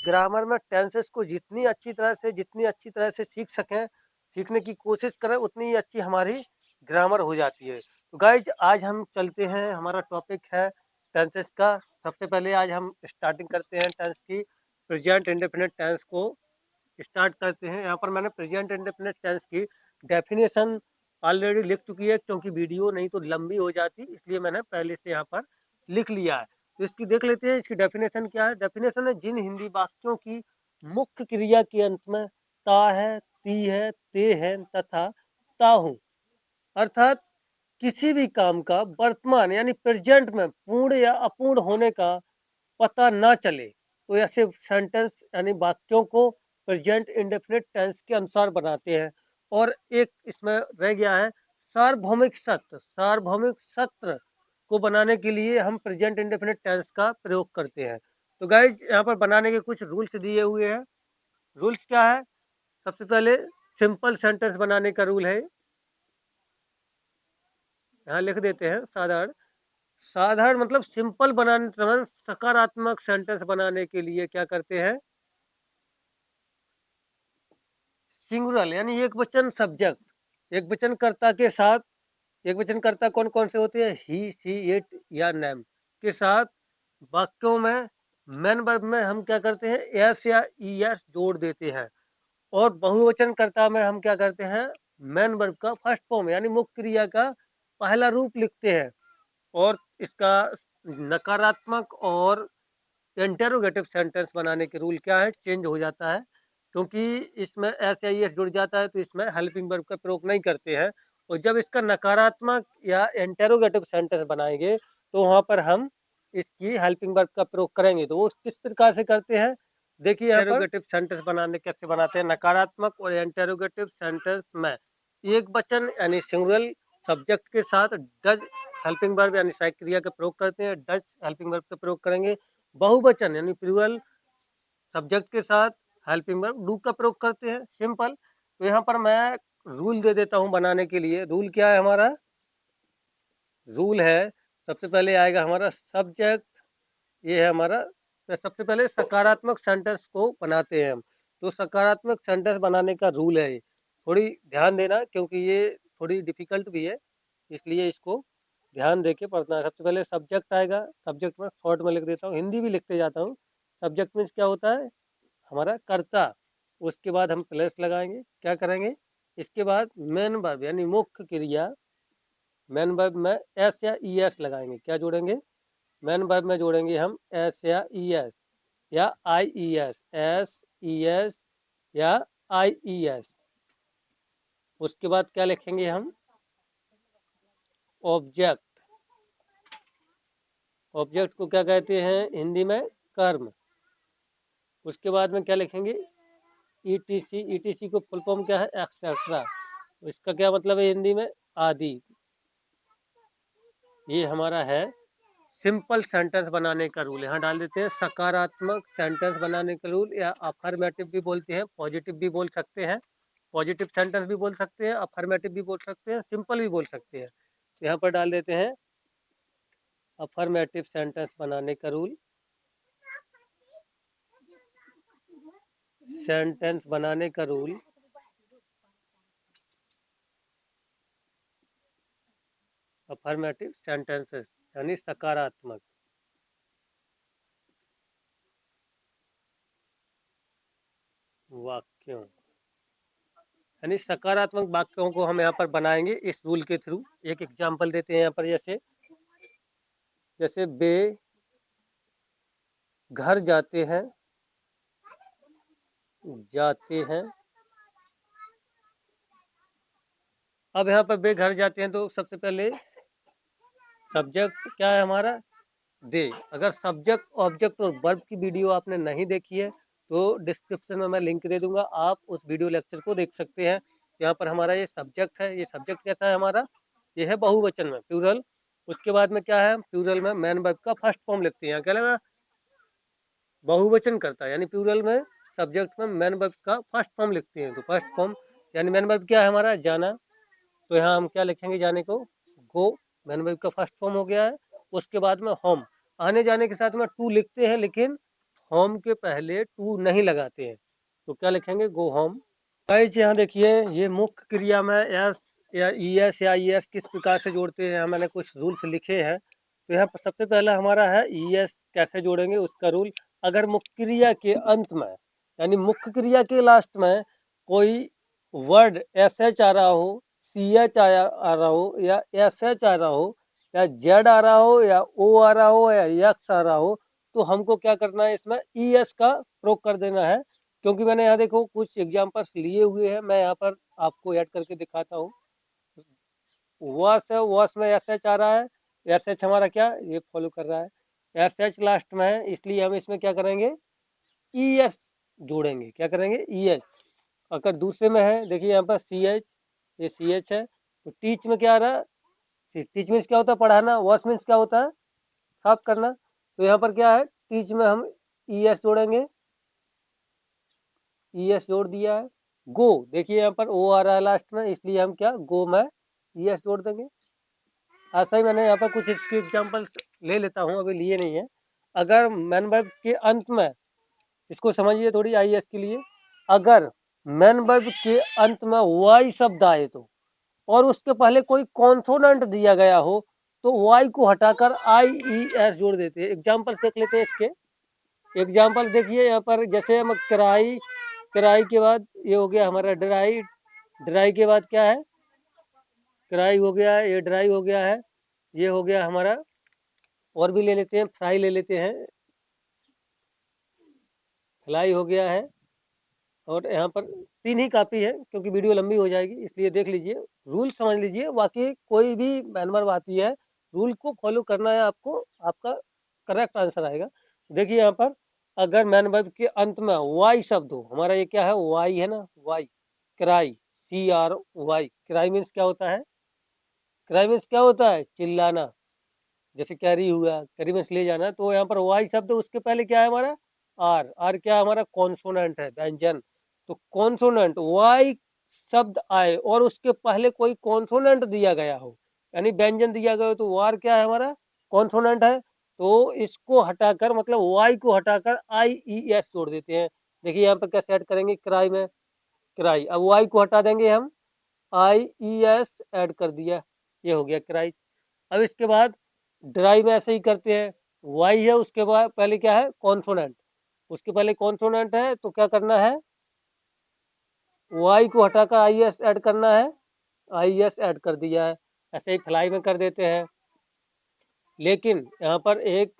Grammar में tenses को जितनी अच्छी तरह से सीख सकें, सीखने की कोशिश करें, उतनी ही अच्छी हमारी ग्रामर हो जाती है। तो गाइज आज हम चलते हैं, हमारा टॉपिक है टेंसेस का। सबसे पहले आज हम स्टार्टिंग करते हैं टेंस की। प्रेजेंट इंडेफिनिट टेंस को स्टार्ट करते हैं। यहाँ पर मैंने प्रेजेंट इंडेफिनिट टेंस की डेफिनेशन ऑलरेडी लिख चुकी है, क्योंकि वीडियो नहीं तो लंबी हो जाती, इसलिए मैंने पहले से यहाँ पर लिख लिया है। तो इसकी देख लेते हैं, इसकी डेफिनेशन क्या है। डेफिनेशन है, जिन हिंदी वाक्यों की मुख्य क्रिया के अंत में ता है, ती है, ते है तथा ता हूं, अर्थात किसी भी काम का वर्तमान यानी प्रेजेंट में पूर्ण या अपूर्ण होने का पता ना चले, तो ऐसे सेंटेंस यानी वाक्यों को प्रेजेंट इंडेफिनिट टेंस के अनुसार बनाते हैं। और एक इसमें रह गया है सार्वभौमिक सत्र। सार्वभौमिक सत्र को बनाने के लिए हम प्रेजेंट इंडेफिनिट टेंस का प्रयोग करते हैं। तो गाइज यहाँ पर बनाने के कुछ रूल्स दिए हुए हैं। रूल्स क्या है? सबसे पहले सिंपल सेंटेंस बनाने का रूल है, यहाँ लिख देते हैं साधारण। साधारण मतलब सिंपल बनाने, सकारात्मक सेंटेंस बनाने के लिए क्या करते हैं, सिंगुलर यानी एक वचन सब्जेक्ट, एक वचन कर्ता के साथ, एक वचन कर्ता कौन कौन से होते हैं, ही, सी, इट या नेम के साथ वाक्यों में मेन वर्ब में हम क्या करते हैं, एस या ई एस जोड़ देते हैं। और बहुवचन कर्ता में हम क्या करते हैं, मेन वर्ब का फर्स्ट फॉर्म यानी मुख्य क्रिया का पहला रूप लिखते हैं। और इसका नकारात्मक और इंटेरोगेटिव सेंटेंस बनाने के रूल क्या है, चेंज हो जाता है, क्योंकि इसमें एस या एस जुड़ जाता है, तो इसमें हेल्पिंग वर्ब का प्रयोग नहीं करते हैं। और जब इसका नकारात्मक या इंटेरोगेटिव सेंटेंस बनाएंगे, तो वहां पर हम इसकी हेल्पिंग वर्ब का प्रयोग करेंगे। तो वो किस प्रकार से करते हैं, देखिए यहाँ पर इंटेरोगेटिव सेंटेंस बनाने कैसे बनाते हैं। नकारात्मक और इंटेरोगेटिव सेंटेंस में एक वचन यानी सिंगुलर सब्जेक्ट के साथ डज हेल्पिंग वर्ब यानी सहायक क्रिया का प्रयोग करते हैं, डज हेल्पिंग वर्ब का प्रयोग करेंगे। बहुवचन यानी प्लूरल सब्जेक्ट के साथ हेल्पिंग वर्ब डू का प्रयोग करते हैं, सिंपल। तो यहाँ पर मैं रूल दे देता हूँ बनाने के लिए। रूल क्या है हमारा, रूल है सबसे पहले आएगा हमारा सब्जेक्ट, ये है हमारा। तो सबसे पहले सकारात्मक सेंटेंस को बनाते हैं हम। तो सकारात्मक सेंटेंस बनाने का रूल है ये, थोड़ी ध्यान देना, क्योंकि ये थोड़ी डिफिकल्ट भी है, इसलिए इसको ध्यान दे के पढ़ना है। सबसे पहले सब्जेक्ट आएगा, सब्जेक्ट में शॉर्ट में लिख देता हूँ, हिंदी भी लिखते जाता हूँ। सब्जेक्ट मीन्स क्या होता है, हमारा कर्ता। उसके बाद हम प्लस लगाएंगे, क्या करेंगे, इसके बाद मेन वर्ब यानी मुख्य क्रिया, मेन वर्ब में एस या ई एस लगाएंगे। क्या जोड़ेंगे, मेन वर्ब में जोड़ेंगे हम एस या ई एस या I E S, S E S या आई ई एस। उसके बाद क्या लिखेंगे हम, ऑब्जेक्ट। ऑब्जेक्ट को क्या कहते हैं हिंदी में, कर्म। उसके बाद में क्या लिखेंगे, ईटीसी। ईटीसी को फुल फॉर्म क्या है, एक्सेट्रा। इसका क्या मतलब है हिंदी में, आदि। ये हमारा है सिंपल सेंटेंस बनाने का रूल। यहाँ डाल देते हैं सकारात्मक सेंटेंस बनाने का रूल, या अफर्मेटिव भी बोलते हैं, पॉजिटिव भी बोल सकते हैं। पॉजिटिव सेंटेंस भी बोल सकते हैं, अफर्मेटिव भी बोल सकते हैं, सिंपल भी बोल सकते हैं। यहाँ पर डाल देते हैं अफर्मेटिव सेंटेंस बनाने का रूल। सेंटेंस बनाने का रूल, अफर्मेटिव सेंटेंसेस यानी सकारात्मक वाक्यों, यानी सकारात्मक वाक्यों को हम यहाँ पर बनाएंगे इस रूल के थ्रू। एक एग्जांपल देते हैं यहाँ पर, जैसे जैसे वे घर जाते हैं, जाते हैं। अब यहाँ पर वे घर जाते हैं, तो सबसे पहले सब्जेक्ट क्या है हमारा, दे। अगर सब्जेक्ट ऑब्जेक्ट और वर्ब की वीडियो आपने नहीं देखी है, तो डिस्क्रिप्शन में मैं लिंक दे दूंगा, आप उस वीडियो लेक्चर को देख सकते हैं। यहाँ पर हमारा ये सब्जेक्ट है, ये सब्जेक्ट कैसा है हमारा, ये है बहुवचन में, प्लूरल। उसके बाद में क्या है, प्लूरल में मेन वर्ब का फर्स्ट फॉर्म लिखते हैं। क्या लगा, बहुवचन करता है यानी प्लूरल में सब्जेक्ट में मेन वर्ब का फर्स्ट फॉर्म लिखते हैं। तो फर्स्ट फॉर्म यानी मेन वर्ब क्या है हमारा, जाना। तो यहाँ हम क्या लिखेंगे, जाने को गो, मेन वर्ब का फर्स्ट फॉर्म हो गया है। उसके बाद में होम, आने जाने के साथ में टू लिखते हैं, लेकिन होम के पहले टू नहीं लगाते हैं, तो क्या लिखेंगे, गो होम। गाइस यहाँ देखिए, ये मुख्य क्रिया में एस या ई एस या ई एस किस प्रकार से जोड़ते हैं, यहाँ मैंने कुछ रूल्स लिखे हैं। तो यहाँ पर सबसे पहला हमारा है ई एस कैसे जोड़ेंगे उसका रूल। अगर मुख्य क्रिया के अंत में यानी मुख्य क्रिया के लास्ट में कोई वर्ड एस एच आ रहा हो, सी एच आ रहा हो, या एस एच आ रहा हो, या जेड आ रहा हो, या ओ आ रहा हो, या एक्स आ रहा हो, तो हमको क्या करना है, इसमें ई एस का प्रयोग कर देना है। क्योंकि मैंने यहाँ देखो कुछ एग्जांपल्स लिए हुए हैं, मैं यहाँ पर आपको ऐड करके दिखाता हूँ। वॉस है, वॉस में एस एच आ रहा है, एस एच हमारा क्या ये फॉलो कर रहा है, एस एच लास्ट में है, इसलिए हम इसमें क्या करेंगे, ई एस जोड़ेंगे। क्या करेंगे, ई एस। अगर दूसरे में है, देखिए यहाँ पर सी एच, ये सी एच है, तो टीच में क्या आ रहा है, टीच मीन्स क्या होता है, पढ़ाना। वॉश मीन्स क्या होता है, साफ करना। तो यहाँ पर क्या है, टीच में हम ई एस जोड़ेंगे, ई एस जोड़ दिया है। गो, देखिए यहाँ पर ओ आ रहा है लास्ट में, इसलिए हम क्या, गो में ई एस जोड़ देंगे। ऐसा ही मैंने यहाँ पर कुछ इसके एग्जांपल्स ले लेता हूँ, अभी लिए नहीं है। अगर मैन वर्ब के अंत में, इसको समझिए थोड़ी आई एस के लिए, अगर मैन वर्ब के अंत में वाई शब्द आए तो, और उसके पहले कोई कॉन्सोनेंट दिया गया हो, तो वाई को हटाकर आई ई एस जोड़ देते हैं। एग्जाम्पल देख लेते हैं इसके। एग्जाम्पल देखिए यहाँ पर, जैसे हम कराई, कराई के बाद ये हो गया हमारा ड्राई, ड्राई के बाद क्या है, कराई हो गया, ये ड्राई हो गया है, ये हो गया हमारा। और भी ले लेते हैं, फ्राई ले लेते हैं, फ्लाई हो गया है। और यहाँ पर तीन ही काफ़ी है, क्योंकि वीडियो लंबी हो जाएगी, इसलिए देख लीजिए, रूल समझ लीजिए। बाकी कोई भी मैनवर आती है, रूल को फॉलो करना है आपको, आपका करेक्ट आंसर आएगा। देखिए यहाँ पर, अगर मैन वर्ब के अंत में वाई शब्द हो, हमारा ये क्या है, वाई है ना, Y, cry, C R Y. Cry means क्या होता है, क्राई मीन्स क्या होता है, चिल्लाना। जैसे कैरी हुआ, कैरी मीन्स ले जाना, तो यहाँ पर वाई शब्द उसके पहले क्या है हमारा, आर। आर क्या है हमारा, कॉन्सोनेंट है, व्यंजन। तो कॉन्सोनेंट वाई शब्द आए और उसके पहले कोई कॉन्सोनेंट दिया गया हो, यानी व्यंजन दिया गया हो, तो वार क्या है हमारा, कॉन्सोनेंट है। तो इसको हटाकर, मतलब वाई को हटाकर आई ई एस जोड़ देते हैं। देखिए यहाँ पर कैसे ऐड करेंगे, क्राई में क्राई, अब वाई को हटा देंगे हम, आई ई एस ऐड कर दिया, ये हो गया क्राई। अब इसके बाद ड्राई में ऐसे ही करते हैं, वाई है, उसके बाद पहले क्या है, कॉन्सोनेंट, उसके पहले कॉन्सोनेंट है, तो क्या करना है, वाई को हटाकर आई एस ऐड करना है, आई एस ऐड कर दिया है। ऐसे ही फ्लाई में कर देते हैं। लेकिन यहाँ पर एक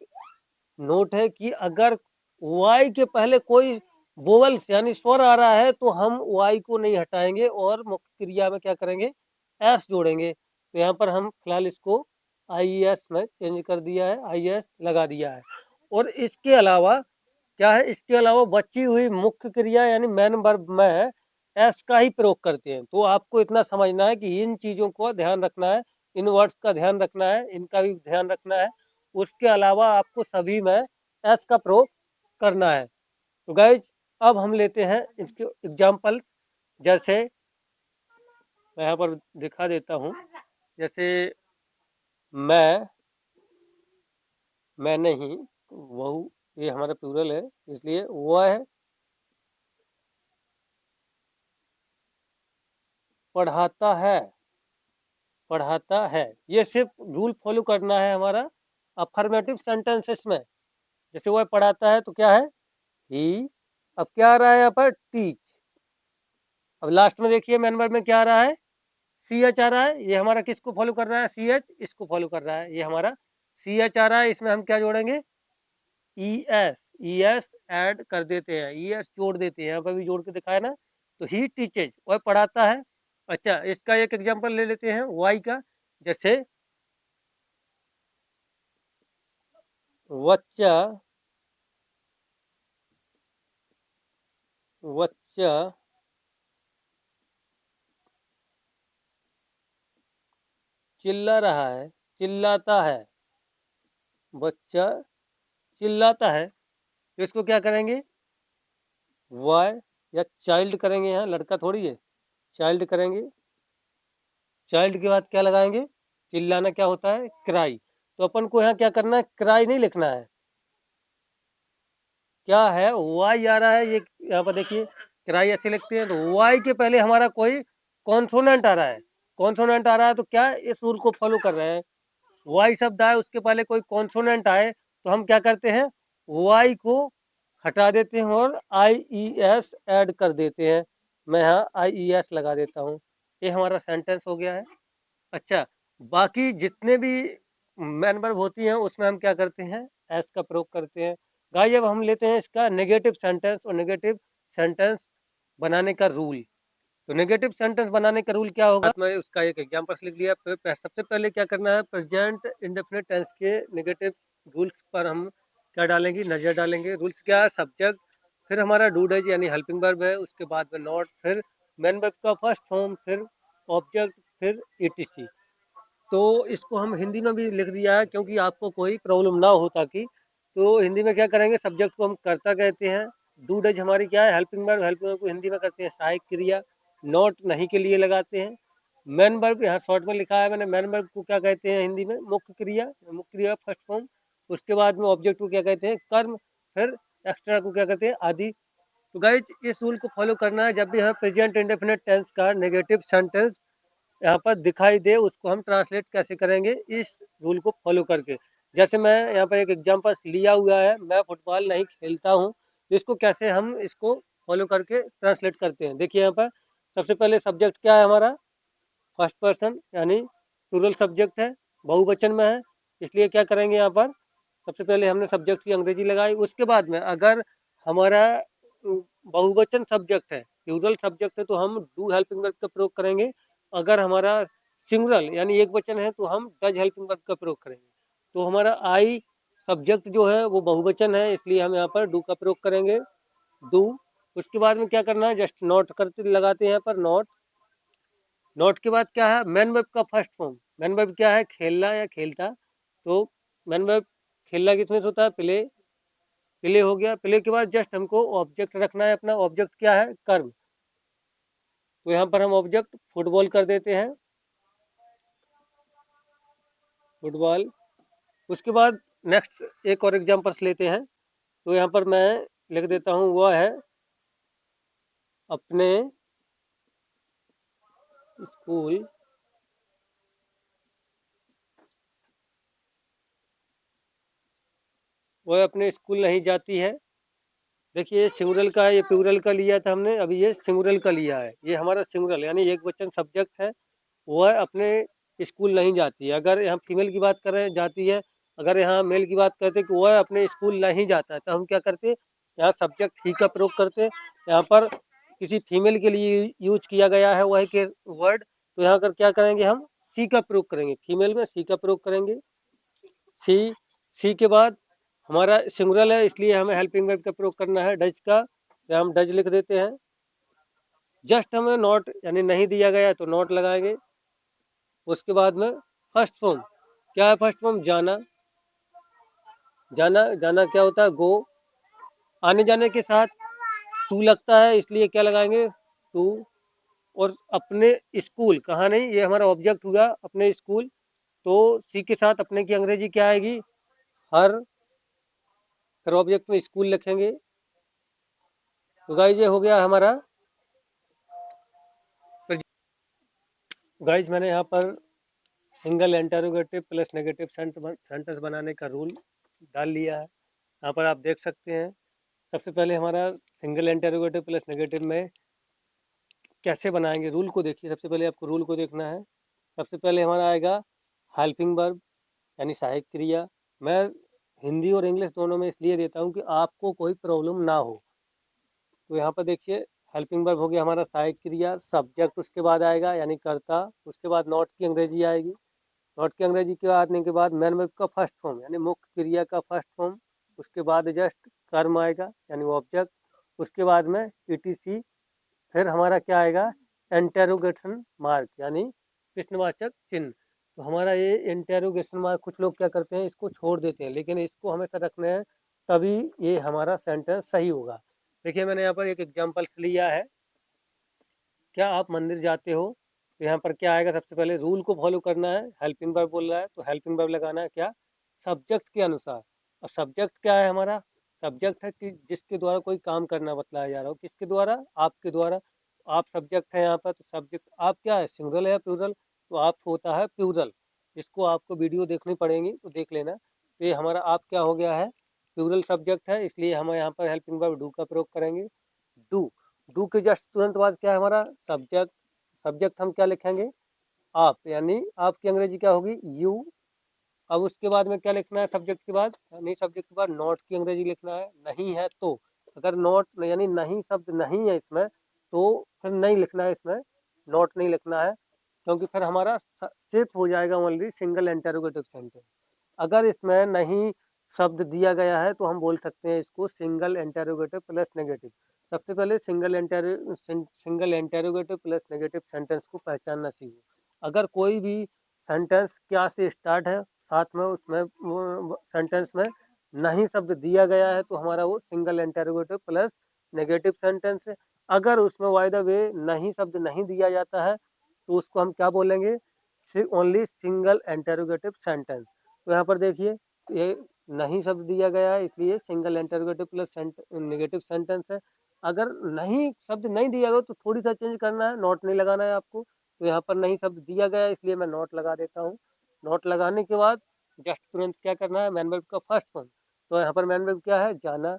नोट है कि अगर वाई के पहले कोई वोवल्स यानी स्वर आ रहा है, तो हम वाई को नहीं हटाएंगे और मुख्य क्रिया में क्या करेंगे, एस जोड़ेंगे। तो यहाँ पर हम फिलहाल इसको आई एस में चेंज कर दिया है, आई एस लगा दिया है। और इसके अलावा क्या है, इसके अलावा बची हुई मुख्य क्रिया यानी मेन वर्ब में एस का ही प्रयोग करते हैं। तो आपको इतना समझना है कि इन चीजों को ध्यान रखना है, इन वर्ड्स का ध्यान रखना है, इनका भी ध्यान रखना है। उसके अलावा आपको सभी में एस का प्रयोग करना है। तो गाइज, अब हम लेते हैं इसके एग्जाम्पल्स। जैसे मैं यहाँ पर दिखा देता हूँ, जैसे मैं नहीं, वह, ये हमारा प्लूरल है, इसलिए वह पढ़ाता है, पढ़ाता है। ये सिर्फ रूल फॉलो करना है हमारा अफर्मेटिव सेंटेंसेस में। जैसे वह पढ़ाता है तो क्या है, ही। अब क्या आ रहा है यहाँ पर, टीच। अब लास्ट में देखिए मेन वर्ब में क्या आ रहा है, सी एच आ रहा है, ये हमारा किसको फॉलो कर रहा है, सी एच, इसको फॉलो कर रहा है, ये हमारा सी एच आ रहा है। इसमें हम क्या जोड़ेंगे, E S, E S add कर देते हैं, ई एस जोड़ देते हैं, यहाँ पर भी जोड़ के दिखाया ना। तो ही टीचेज, वह पढ़ाता है। अच्छा, इसका एक एग्जांपल ले लेते हैं वाई का। जैसे बच्चा, बच्चा चिल्ला रहा है, चिल्लाता है, बच्चा चिल्लाता है। तो इसको क्या करेंगे, वाई या चाइल्ड करेंगे, यहाँ लड़का थोड़ी है, चाइल्ड करेंगे। चाइल्ड के बाद क्या लगाएंगे, चिल्लाना क्या होता है, क्राई। तो अपन को यहाँ क्या करना है, क्राई नहीं लिखना है, क्या है, वाई आ रहा है, ये यहाँ पर देखिए किराया ऐसे लिखते हैं, तो वाई के पहले हमारा कोई कॉन्सोनेंट आ रहा है। कॉन्सोनेंट आ रहा है तो क्या इस रूल को फॉलो कर रहे हैं, वाई शब्द आए उसके पहले कोई कॉन्सोनेंट आए तो हम क्या करते हैं, वाई को हटा देते हैं और आई ई एस ऐड कर देते हैं। मैं यहाँ आई ई एस लगा देता हूँ। ये हमारा सेंटेंस हो गया है। अच्छा, बाकी जितने भी मैन वर्ब होती हैं उसमें हम क्या करते हैं, एस का प्रयोग करते हैं। गाइस अब हम लेते हैं इसका नेगेटिव सेंटेंस और नेगेटिव सेंटेंस बनाने का रूल। तो नेगेटिव सेंटेंस बनाने का रूल क्या होगा, मैं उसका एक एग्जांपल लिख लिया। सबसे पहले क्या करना है, प्रेजेंट इंडेफिनिट टेंस के नेगेटिव रूल्स पर हम क्या डालेंगे, नजर डालेंगे। रूल्स क्या है, सब्जेक्ट, फिर हमारा डू डज यानी हेल्पिंग वर्ब है, उसके बाद में नॉट, फिर मेन वर्ब का फर्स्ट फॉर्म, फिर ऑब्जेक्ट, फिर ईटीसी। तो इसको हम हिंदी में भी लिख दिया है क्योंकि आपको कोई प्रॉब्लम ना हो, ताकि तो हिंदी में क्या करेंगे, सब्जेक्ट को हम कर्ता कहते हैं, डू डज हमारी क्या है, हेल्पिंग वर्ब, हेल्पिंग वर्ब को हिंदी में करते हैं सहायक क्रिया, नॉट नहीं के लिए लगाते हैं, मैन वर्ब यहाँ शॉर्ट में लिखा है मैंने, मैन वर्ब को क्या कहते हैं हिंदी में, मुख्य क्रिया, मुख्य क्रिया फर्स्ट फॉर्म, उसके बाद में ऑब्जेक्ट को क्या कहते हैं, कर्म, फिर एक्स्ट्रा को क्या कहते हैं, आदि। तो गाइज इस रूल को फॉलो करना है, जब भी हमें प्रेजेंट इंडेफिनिट टेंस का नेगेटिव सेंटेंस यहाँ पर दिखाई दे उसको हम ट्रांसलेट कैसे करेंगे, इस रूल को फॉलो करके। जैसे मैं यहाँ पर एक एग्जांपल लिया हुआ है, मैं फुटबॉल नहीं खेलता हूँ, इसको कैसे हम इसको फॉलो करके ट्रांसलेट करते हैं। देखिए यहाँ पर सबसे पहले सब्जेक्ट क्या है हमारा, फर्स्ट पर्सन यानी प्लूरल सब्जेक्ट है, बहुवचन में है, इसलिए क्या करेंगे यहाँ पर, सबसे पहले हमने सब्जेक्ट की अंग्रेजी लगाई। उसके बाद में अगर हमारा बहुवचन सब्जेक्ट है, प्लूरल सब्जेक्ट है, तो हम डू हेल्पिंग वर्ब का प्रयोग करेंगे। अगर हमारा सिंगुलर यानी एक वचन है तो हम डज हेल्पिंग वर्ब का प्रयोग करेंगे। तो हमारा आई सब्जेक्ट जो है वो बहुवचन है, इसलिए हम यहाँ पर डू का प्रयोग करेंगे, डू। उसके बाद में क्या करना है, जस्ट नॉट करते लगाते हैं यहाँ पर, नॉट। नॉट के बाद क्या है, मैन वर्ब का फर्स्ट फॉर्म, मैन वर्ब क्या है, खेलना या खेलता। तो मैन वर्ब खेलना किसमें से होता है, प्ले, प्ले हो गया। प्ले के बाद जस्ट हमको ऑब्जेक्ट रखना है, अपना ऑब्जेक्ट क्या है, कर्म। तो यहाँ पर हम ऑब्जेक्ट फुटबॉल कर देते हैं, फुटबॉल। उसके बाद नेक्स्ट एक और एग्जांपल्स लेते हैं। तो यहाँ पर मैं लिख देता हूँ, वह है अपने स्कूल वह अपने स्कूल नहीं जाती है। देखिए ये सिंगुरल का है, ये प्लूरल का लिया था हमने, अभी ये सिंगुरल का लिया है। ये हमारा सिंगुरल यानी एक वचन सब्जेक्ट है, वह अपने स्कूल नहीं जाती है। अगर यहाँ फीमेल की बात करें जाती है, अगर यहाँ मेल की बात करते कि वह अपने स्कूल नहीं जाता है, तो हम क्या करते, यहाँ सब्जेक्ट ही का प्रयोग करते। यहाँ पर किसी फीमेल के लिए यूज किया गया है वह के वर्ड, तो यहाँ कर क्या करेंगे, हम सी का प्रयोग करेंगे, फीमेल में सी का प्रयोग करेंगे, सी। सी के बाद हमारा सिंगुलर है, इसलिए हमें हेल्पिंग वर्ब का प्रयोग करना है, डज का, तो हम डज लिख देते हैं। जस्ट हमें नॉट यानी नहीं दिया गया है तो नॉट लगाएंगे। उसके बाद में फर्स्ट फॉर्म क्या है, फर्स्ट फॉर्म जाना, जाना, जाना क्या होता है, गो। आने जाने के साथ टू लगता है, इसलिए क्या लगाएंगे, टू। और अपने स्कूल, कहाँ नहीं, ये हमारा ऑब्जेक्ट हुआ अपने स्कूल, तो सी के साथ अपने की अंग्रेजी क्या आएगी, हर, फिर ऑब्जेक्ट में स्कूल लिखेंगे। तो गाइज ये हो गया हमारा। गाइज मैंने यहाँ पर single interrogative plus negative sentence बनाने का रूल डाल लिया है, यहाँ पर आप देख सकते हैं। सबसे पहले हमारा सिंगल इंटरोगेटिव प्लस नेगेटिव में कैसे बनाएंगे, रूल को देखिए। सबसे पहले आपको रूल को देखना है। सबसे पहले हमारा आएगा हेल्पिंग वर्ब यानी सहायक क्रिया। मैं हिंदी और इंग्लिश दोनों में इसलिए देता हूँ कि आपको कोई प्रॉब्लम ना हो। तो यहाँ पर देखिए हेल्पिंग वर्ब हो गया हमारा सहायक क्रिया, सब्जेक्ट उसके बाद आएगा यानी कर्ता, उसके बाद नॉट की अंग्रेजी आएगी, नॉट की अंग्रेजी के आने के बाद मैन वर्ब का फर्स्ट फॉर्म यानी मुख्य क्रिया का फर्स्ट फॉर्म, उसके बाद जस्ट कर्म आएगा यानी ऑब्जेक्ट, उसके बाद में ईटीसी, फिर हमारा क्या आएगा, इंटेरोगेशन मार्क यानी प्रश्नवाचक चिन्ह। तो हमारा ये इंटेरोगेशन मार्क कुछ लोग क्या करते हैं, इसको छोड़ देते हैं, लेकिन इसको हमेशा रखना है, तभी ये हमारा सेंटेंस सही होगा। देखिए मैंने यहाँ पर एक एग्जाम्पल्स लिया है, क्या आप मंदिर जाते हो, तो यहाँ पर क्या आएगा, सबसे पहले रूल को फॉलो करना है, हेल्पिंग वर्ब बोल रहा है तो हेल्पिंग वर्ब लगाना है क्या, सब्जेक्ट के अनुसार। अब सब्जेक्ट क्या है हमारा, सब्जेक्ट है कि जिसके द्वारा कोई काम करना बतलाया जा रहा हो, किसके द्वारा, आपके द्वारा। आप सब्जेक्ट है यहाँ पर, तो सब्जेक्ट आप क्या है, सिंगुलर या प्लूरल, तो आप होता है प्लूरल। इसको आपको वीडियो देखनी पड़ेगी तो देख लेना। तो ये हमारा आप क्या हो गया है, प्लूरल सब्जेक्ट है, इसलिए हम यहाँ पर हेल्पिंग वर्ब डू का प्रयोग करेंगे। डू, डू के जस्ट तुरंत बाद क्या है हमारा सब्जेक्ट, सब्जेक्ट हम क्या लिखेंगे, आप, यानी आपकी अंग्रेजी क्या होगी, यू। अब उसके बाद में क्या लिखना है सब्जेक्ट के बाद, यानी सब्जेक्ट के बाद नॉट की अंग्रेजी लिखना है। नहीं है तो, अगर नॉट यानी नहीं शब्द नहीं है इसमें, तो फिर नहीं लिखना है इसमें, नॉट नहीं लिखना है, क्योंकि फिर हमारा सिर्फ हो जाएगा ओनली सिंगल इंटेरोगेटिव सेंटेंस। अगर इसमें नहीं शब्द दिया गया है तो हम बोल सकते हैं इसको सिंगल इंटेरोगेटिव प्लस नेगेटिव। सबसे पहले single interrogative plus negative sentence को पहचानना सीखो। अगर कोई भी सेंटेंस क्या से स्टार्ट है, साथ में उसमें सेंटेंस में नहीं शब्द दिया गया है, तो हमारा वो single interrogative plus negative sentence है। अगर उसमें बाय द वे नहीं शब्द नहीं दिया जाता है, तो उसको हम क्या बोलेंगे, ओनली सिंगल इंटेरोगेटिव सेंटेंस। तो यहाँ पर देखिए, ये नहीं शब्द दिया गया है, इसलिए single interrogative plus negative sentence है। अगर नहीं शब्द नहीं दिया गया तो थोड़ी सा चेंज करना है, नॉट नहीं लगाना है आपको। तो यहाँ पर नहीं शब्द दिया गया है, इसलिए मैं नॉट लगा देता हूँ। नॉट लगाने के बाद जस्ट तुरंत क्या करना है, मैन वर्ब का फर्स्ट फॉर्म। तो यहाँ पर मैन वर्ब क्या है, जाना।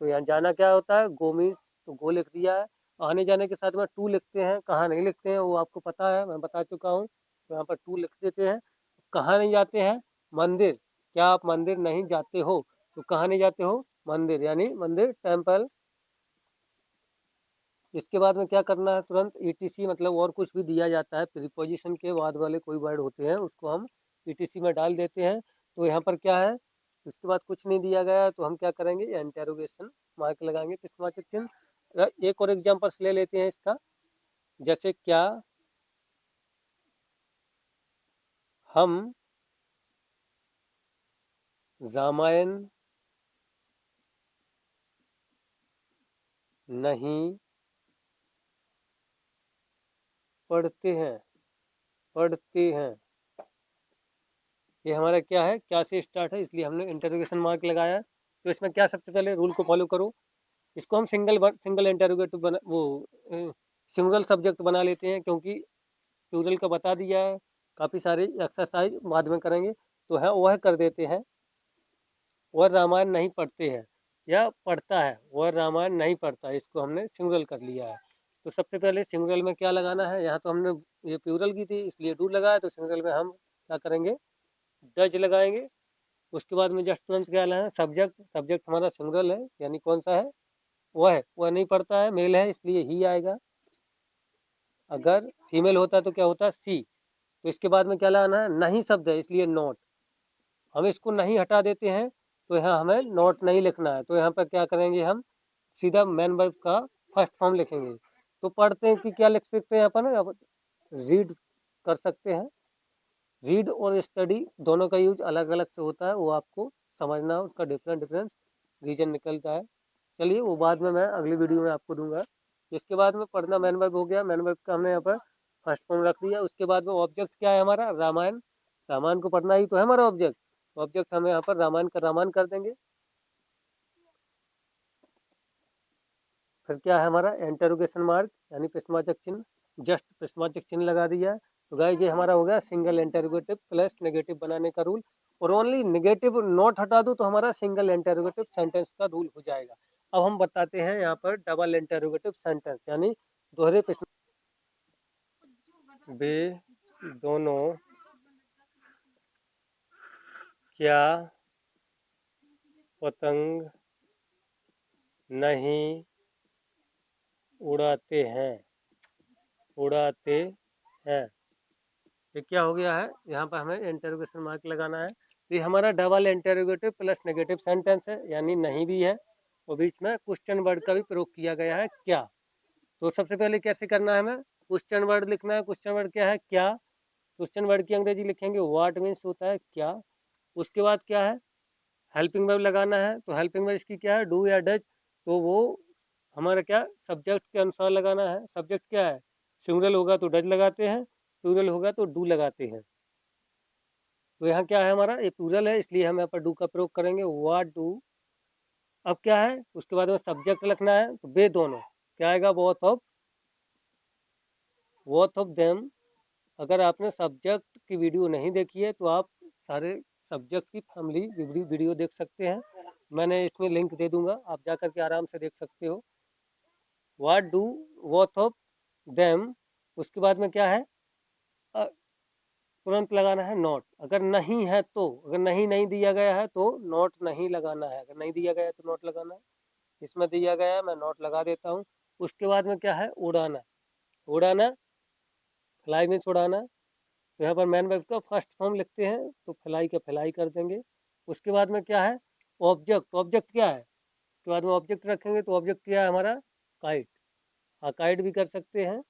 तो यहाँ जाना क्या होता है, गो मीन्स, तो गो लिख दिया है। आने जाने के साथ में टू लिखते हैं, कहाँ नहीं लिखते हैं वो आपको पता है, मैं बता चुका हूँ। तो यहाँ पर टू लिख देते हैं। कहाँ नहीं जाते हैं, मंदिर। क्या आप मंदिर नहीं जाते हो, तो कहाँ नहीं जाते हो, मंदिर, यानी मंदिर, टेम्पल। इसके बाद में क्या करना है, तुरंत ईटीसी, मतलब और कुछ भी दिया जाता है प्रीपोजिशन के बाद वाले कोई वर्ड होते हैं, उसको हम ईटीसी में डाल देते हैं। तो यहाँ पर क्या है, इसके बाद कुछ नहीं दिया गया है, तो हम क्या करेंगे, इंटेरोगेशन मार्क लगाएंगे, प्रश्नवाचक चिन्ह। एक और एग्जाम्पल्स ले लेते हैं इसका, जैसे क्या हम रामायण नहीं पढ़ते हैं, पढ़ते हैं। ये हमारा क्या है, क्या से स्टार्ट है, इसलिए हमने इंटरोगेशन मार्क लगाया। तो इसमें क्या, सबसे पहले रूल को फॉलो करो। इसको हम सिंगल इंटरोगेटिव बना वो सिंगल सब्जेक्ट बना लेते हैं, क्योंकि प्लूरल का बता दिया है। काफ़ी सारी एक्सरसाइज बाद में करेंगे, तो है वह कर देते हैं। वह रामायण नहीं पढ़ते हैं, या पढ़ता है, वह रामायण नहीं पढ़ता है, इसको हमने सिंगल कर लिया है। तो सबसे पहले सिंगल में क्या लगाना है, यहाँ तो हमने ये प्लूरल की थी इसलिए डू लगाया, तो सिंगल में हम क्या करेंगे, डज लगाएंगे। उसके बाद में जस्ट तुरंत क्या लाना है, सब्जेक्ट। सब्जेक्ट हमारा सिंगल है, यानी कौन सा है, वह है, वह नहीं पढ़ता है, मेल है, इसलिए ही आएगा। अगर फीमेल होता तो क्या होता, सी। तो इसके बाद में क्या लाना है, नहीं शब्द है, इसलिए नॉट। हम इसको नहीं हटा देते हैं, तो यहाँ हमें नॉट नहीं लिखना है। तो यहाँ पर क्या करेंगे, हम सीधा मैन वर्ब का फर्स्ट फॉर्म लिखेंगे। तो पढ़ते हैं कि क्या लिख सकते हैं अपन, रीड कर सकते हैं। रीड और स्टडी दोनों का यूज अलग अलग से होता है, वो आपको समझना है, उसका डिफरेंट डिफरेंस रीजन निकलता है। चलिए वो बाद में मैं अगली वीडियो में आपको दूंगा। इसके बाद में पढ़ना मैन वर्ब हो गया, मैन वर्ब का हमने यहाँ पर फर्स्ट फॉर्म रख दिया। उसके बाद में ऑब्जेक्ट क्या है हमारा, रामायण। रामायण को पढ़ना ही तो है हमारा ऑब्जेक्ट। ऑब्जेक्ट हमें यहाँ पर रामायण का रामायण कर देंगे। फिर क्या है हमारा, इंटरोगेशन मार्क, यानी प्रश्नवाचक चिन्ह। जस्ट प्रश्नवाचक चिन्ह लगा दिया है। तो गाइस ये हमारा हो गया सिंगल इंटरोगेटिव प्लस नेगेटिव बनाने का रूल। और ओनली नेगेटिव नोट हटा दूं तो हमारा सिंगल इंटरोगेटिव सेंटेंस का रूल हो जाएगा। अब हम बताते हैं यहाँ पर डबल इंटरोगेटिव सेंटेंस, यानी दोहरे प्रश्न। वे दोनों क्या पतंग नहीं उड़ाते हैं, उड़ाते हैं। ये क्या हो गया है, यहाँ पर हमें इंटरोगेशन मार्क लगाना है। तो ये हमारा double interrogative plus negative sentence है, यानी नहीं भी है, और बीच में क्वेश्चन वर्ड का भी प्रयोग किया गया है, क्या। तो सबसे पहले कैसे करना है, हमें क्वेश्चन वर्ड लिखना है। क्वेश्चन वर्ड क्या है, क्या। क्वेश्चन वर्ड की अंग्रेजी लिखेंगे व्हाट, मीन्स होता है क्या। उसके बाद क्या है, हेल्पिंग वर्ब लगाना है। तो हेल्पिंग वर्ब इसकी क्या है, डू या डज। तो वो हमारा क्या, सब्जेक्ट के अनुसार लगाना है। सब्जेक्ट क्या है, सिंगुलर होगा तो डज लगाते हैं, प्लूरल होगा तो डू लगाते हैं। तो यहाँ क्या है हमारा, ये प्लूरल है, इसलिए हम यहाँ पर डू का प्रयोग करेंगे। व्हाट डू अब क्या है, उसके बाद में सब्जेक्ट लिखना है, तो वे दोनों क्या आएगा, बोथ ऑफ देम। अगर आपने सब्जेक्ट की वीडियो नहीं देखी है तो आप सारे सब्जेक्ट की फैमिली वीडियो देख सकते हैं, मैंने इसमें लिंक दे दूंगा, आप जा करके आराम से देख सकते हो। What do both of them, उसके बाद में क्या है, तुरंत लगाना है नॉट। अगर नहीं है तो, अगर नहीं नहीं दिया गया है तो नॉट नहीं लगाना है, अगर नहीं दिया गया है तो नॉट लगाना है। इसमें दिया गया है, मैं नॉट लगा देता हूँ। उसके बाद में क्या है, उड़ाना। उड़ाना, फ्लाई में उड़ाना। तो यहाँ पर मैन वर्ब का फर्स्ट फॉर्म लिखते हैं, तो फ्लाई का फ्लाई कर देंगे। उसके बाद में क्या है, ऑब्जेक्ट। ऑब्जेक्ट क्या है, उसके बाद में ऑब्जेक्ट रखेंगे, तो ऑब्जेक्ट क्या है हमारा, काइट। हाँ, काइट भी कर सकते हैं,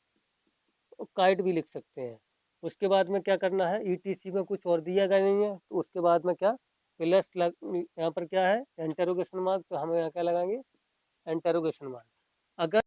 काइट भी लिख सकते हैं। उसके बाद में क्या करना है, ईटीसी में कुछ और दिया गया नहीं है, तो उसके बाद में क्या, प्लस यहाँ पर क्या है, इंटरोगेशन मार्क, तो हम यहाँ क्या लगाएंगे, इंटरोगेशन मार्क। अगर